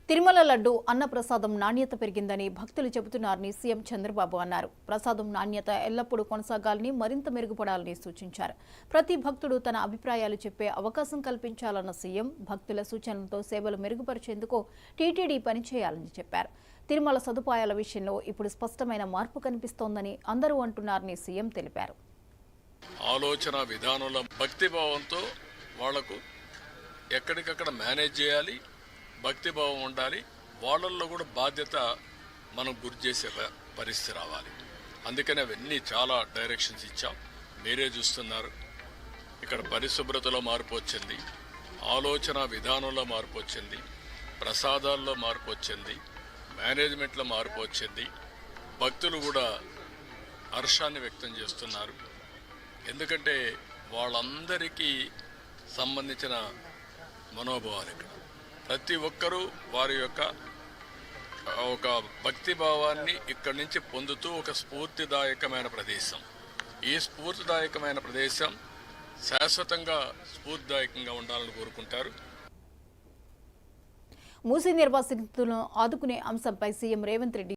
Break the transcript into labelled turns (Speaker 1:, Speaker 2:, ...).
Speaker 1: తిరుమల లడ్డు అన్నప్రసాదం నాణ్యత పెరిగిందని భక్తులు చెబుతున్నారని సీఎం చంద్రబాబు అన్నారు. ప్రసాదం నాణ్యత ఎల్లప్పుడూ కొనసాగాలని, మరింత మెరుగుపడాలని సూచించారు. ప్రతి భక్తుడు తన అభిప్రాయాలు చెప్పే అవకాశం కల్పించాలన్న సీఎం భక్తుల సూచనలతో సేవలు మెరుగుపరిచేందుకు టీటీడీ పనిచేయాలని చెప్పారు. తిరుమల సదుపాయాల విషయంలో ఇప్పుడు స్పష్టమైన మార్పు కనిపిస్తోందని అందరూ అంటున్నారని సీఎం తెలిపారు.
Speaker 2: ఆలోచన విధానంలో భక్తిభావంతో వాళ్లకు ఎక్కడికక్కడ మేనేజ్ చేయాలి, భక్తిభావం ఉండాలి. వాళ్ళల్లో కూడా బాధ్యత మనం గుర్తు చేసే పరిస్థితి రావాలి. అందుకని అవన్నీ చాలా డైరెక్షన్స్ ఇచ్చాం. మీరే చూస్తున్నారు, ఇక్కడ పరిశుభ్రతలో మార్పు వచ్చింది, ఆలోచన విధానంలో మార్పు వచ్చింది, ప్రసాదాల్లో మార్పు వచ్చింది, మేనేజ్మెంట్లో మార్పు వచ్చింది. భక్తులు కూడా హర్షాన్ని వ్యక్తం చేస్తున్నారు. ఎందుకంటే వాళ్ళందరికీ సంబంధించిన మనోభావాలు ఇక్కడ ప్రతి ఒక్కరూ వారి యొక్క ఒక భక్తిభావాన్ని ఇక్కడి నుంచి పొందుతూ ఒక స్ఫూర్తిదాయకమైన ప్రదేశం. ఈ స్ఫూర్తిదాయకమైన ప్రదేశం శాశ్వతంగా స్ఫూర్తిదాయకంగా ఉండాలని కోరుకుంటారు.
Speaker 1: మూసీ నిర్వాసితులను ఆదుకునే అంశంపై సీఎం రేవంత్ రెడ్డి